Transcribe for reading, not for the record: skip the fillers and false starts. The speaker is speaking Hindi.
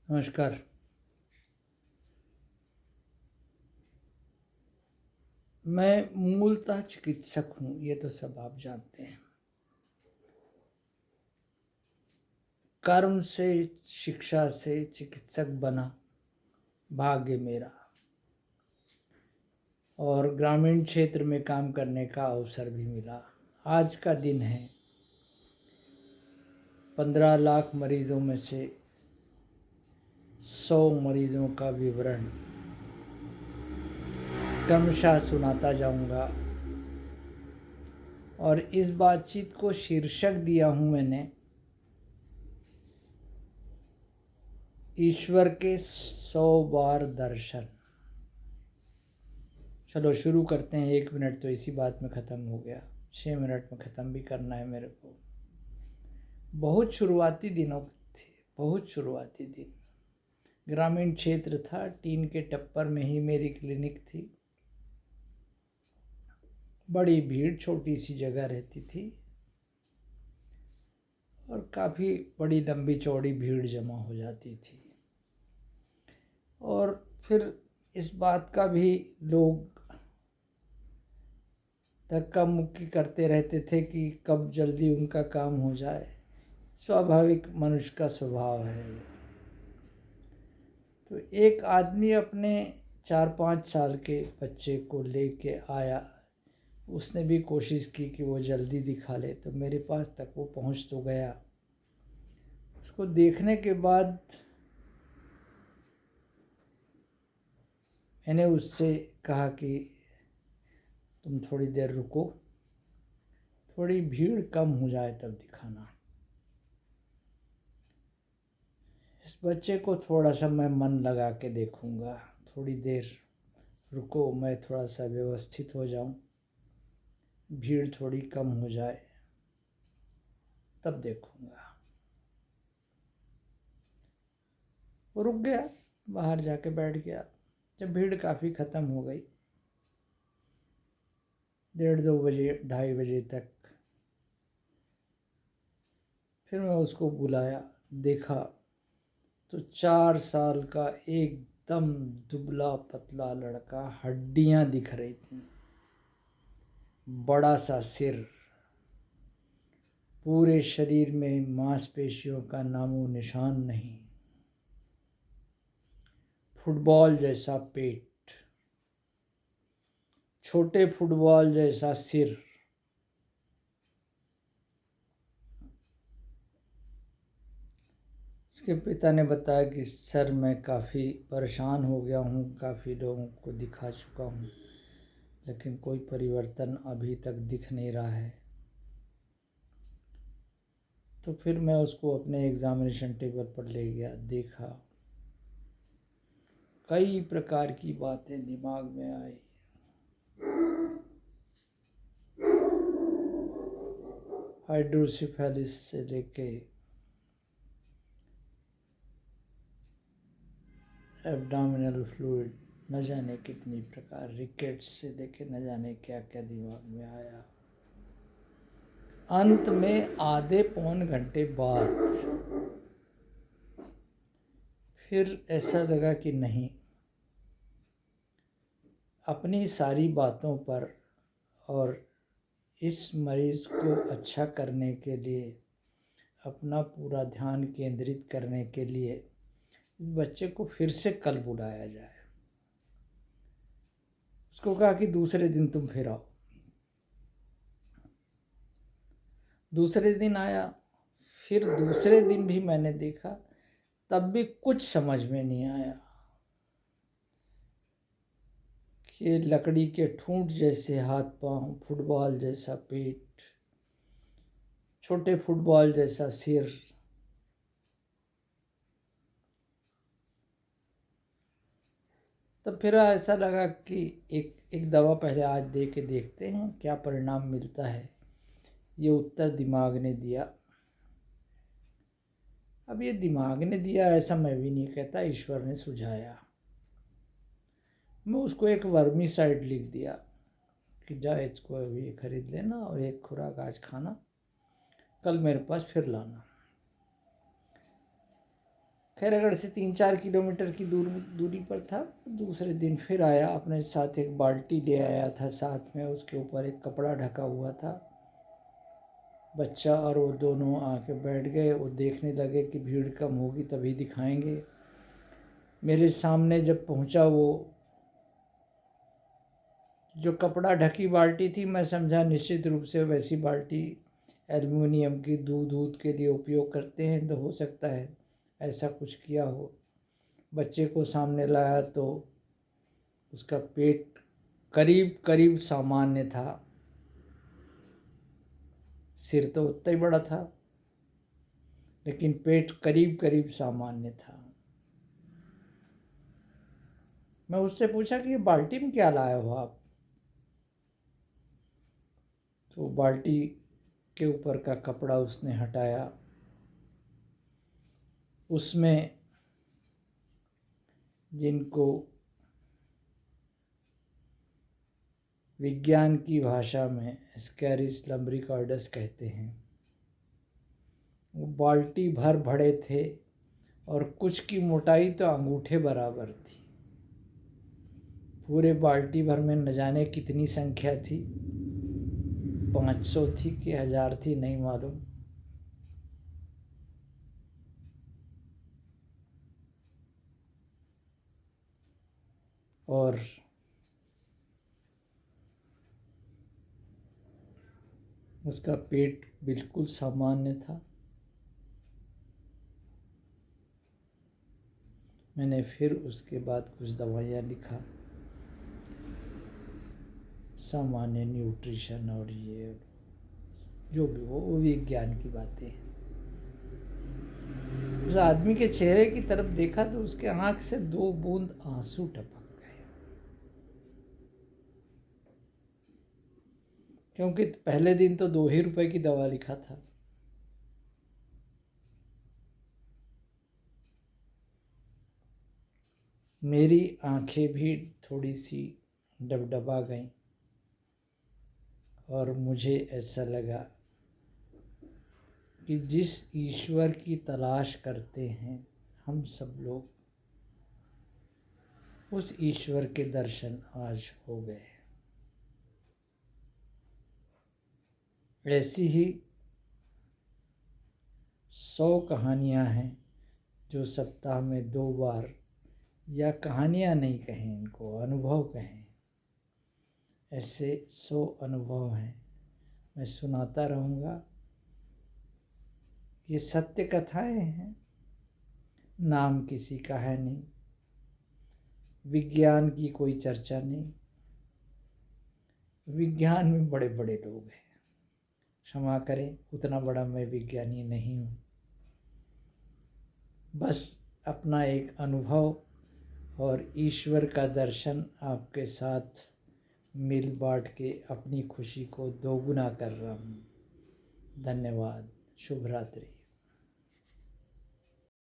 नमस्कार। मैं मूलतः चिकित्सक हूँ, ये तो सब आप जानते हैं। कर्म से, शिक्षा से चिकित्सक बना भाग्य मेरा, और ग्रामीण क्षेत्र में काम करने का अवसर भी मिला। आज का दिन है, 15 लाख मरीजों में से 100 मरीजों का विवरण क्रमशः सुनाता जाऊंगा। और इस बातचीत को शीर्षक दिया हूँ मैंने, ईश्वर के 100 बार दर्शन। चलो शुरू करते हैं। 1 मिनट तो इसी बात में ख़त्म हो गया, 6 मिनट में ख़त्म भी करना है मेरे को। बहुत शुरुआती दिनों थे, बहुत शुरुआती दिन। ग्रामीण क्षेत्र था, टीन के टप्पर में ही मेरी क्लिनिक थी। बड़ी भीड़, छोटी सी जगह रहती थी और काफ़ी बड़ी लंबी चौड़ी भीड़ जमा हो जाती थी। और फिर इस बात का भी लोग धक्का मुक्की करते रहते थे कि कब जल्दी उनका काम हो जाए। स्वाभाविक मनुष्य का स्वभाव है। तो एक आदमी अपने 4-5 साल के बच्चे को लेके आया। उसने भी कोशिश की कि वो जल्दी दिखा ले, तो मेरे पास तक वो पहुंच तो गया। उसको देखने के बाद मैंने उससे कहा कि तुम थोड़ी देर रुको, थोड़ी भीड़ कम हो जाए तब दिखाना। इस बच्चे को थोड़ा सा मैं मन लगा के देखूंगा, थोड़ी देर रुको, मैं थोड़ा सा व्यवस्थित हो जाऊं, भीड़ थोड़ी कम हो जाए तब देखूंगा। वो रुक गया, बाहर जाके बैठ गया। जब भीड़ काफ़ी ख़त्म हो गई, 1:30-2 बजे, 2:30 बजे तक, फिर मैं उसको बुलाया। देखा तो 4 साल का एकदम दुबला पतला लड़का, हड्डियां दिख रही थी, बड़ा सा सिर, पूरे शरीर में मांसपेशियों का नामो निशान नहीं, फुटबॉल जैसा पेट, छोटे फुटबॉल जैसा सिर। उसके पिता ने बताया कि सर, मैं काफ़ी परेशान हो गया हूँ, काफ़ी लोगों को दिखा चुका हूँ, लेकिन कोई परिवर्तन अभी तक दिख नहीं रहा है। तो फिर मैं उसको अपने एग्ज़ामिनेशन टेबल पर ले गया, देखा, कई प्रकार की बातें दिमाग में आई। हाइड्रोसिफेलिस से लेके एब्डोमिनल फ्लूइड, न जाने कितनी प्रकार, रिकेट्स से लेके न जाने क्या क्या दिमाग में आया। अंत में आधे पौन घंटे बाद फिर ऐसा लगा कि नहीं, अपनी सारी बातों पर और इस मरीज़ को अच्छा करने के लिए, अपना पूरा ध्यान केंद्रित करने के लिए इस बच्चे को फिर से कल बुलाया जाए। उसको कहा कि दूसरे दिन तुम फिर आओ। दूसरे दिन आया, फिर दूसरे दिन भी मैंने देखा, तब भी कुछ समझ में नहीं आया कि लकड़ी के ठूंठ जैसे हाथ पांव, फुटबॉल जैसा पेट, छोटे फुटबॉल जैसा सिर। तब फिर ऐसा लगा कि एक दवा पहले आज दे के देखते हैं क्या परिणाम मिलता है। ये उत्तर दिमाग ने दिया। अब ये दिमाग ने दिया ऐसा मैं भी नहीं कहता, ईश्वर ने सुझाया। मैं उसको एक वर्मीसाइड लिख दिया कि जा इसको अभी खरीद लेना और एक खुराक आज खाना, कल मेरे पास फिर लाना। खैरागढ़ से 3-4 किलोमीटर की दूरी पर था। दूसरे दिन फिर आया, अपने साथ एक बाल्टी ले आया था साथ में, उसके ऊपर एक कपड़ा ढका हुआ था। बच्चा और वो दोनों आके बैठ गए। वो देखने लगे कि भीड़ कम होगी तभी दिखाएंगे। मेरे सामने जब पहुंचा वो जो कपड़ा ढकी बाल्टी थी, मैं समझा निश्चित रूप से वैसी बाल्टी एल्युमिनियम की दूध के लिए उपयोग करते हैं, तो हो सकता है ऐसा कुछ किया हो। बच्चे को सामने लाया तो उसका पेट करीब करीब सामान्य था। सिर तो उतना ही बड़ा था, लेकिन पेट करीब करीब सामान्य था। मैं उससे पूछा कि ये बाल्टी में क्या लाए हो आप? तो बाल्टी के ऊपर का कपड़ा उसने हटाया। उसमें जिनको विज्ञान की भाषा में स्कैरिस लम्ब्रिकॉर्डस कहते हैं, वो बाल्टी भर भरे थे और कुछ की मोटाई तो अंगूठे बराबर थी। पूरे बाल्टी भर में न जाने कितनी संख्या थी, 500 थी कि 1000 थी, नहीं मालूम। और उसका पेट बिल्कुल सामान्य था। मैंने फिर उसके बाद कुछ दवाइयाँ लिखा, सामान्य न्यूट्रिशन और ये जो भी वो विज्ञान की बातें हैं। उस आदमी के चेहरे की तरफ देखा तो उसके आंख से 2 बूंद आंसू टपक गए, क्योंकि पहले दिन तो 2 ही रुपए की दवा लिखा था। मेरी आंखें भी थोड़ी सी डबडबा गईं और मुझे ऐसा लगा कि जिस ईश्वर की तलाश करते हैं हम सब लोग, उस ईश्वर के दर्शन आज हो गए। ऐसी ही 100 कहानियाँ हैं जो सप्ताह में 2 बार, या कहानियाँ नहीं कहें इनको, अनुभव कहें, ऐसे 100 अनुभव हैं, मैं सुनाता रहूँगा। ये सत्य कथाएं हैं, नाम किसी का है नहीं, विज्ञान की कोई चर्चा नहीं। विज्ञान में बड़े बड़े लोग हैं, क्षमा करें, उतना बड़ा मैं विज्ञानी नहीं हूँ। बस अपना एक अनुभव और ईश्वर का दर्शन आपके साथ मिल बांट के अपनी खुशी को दोगुना कर रहा हूँ। धन्यवाद। शुभ रात्रि।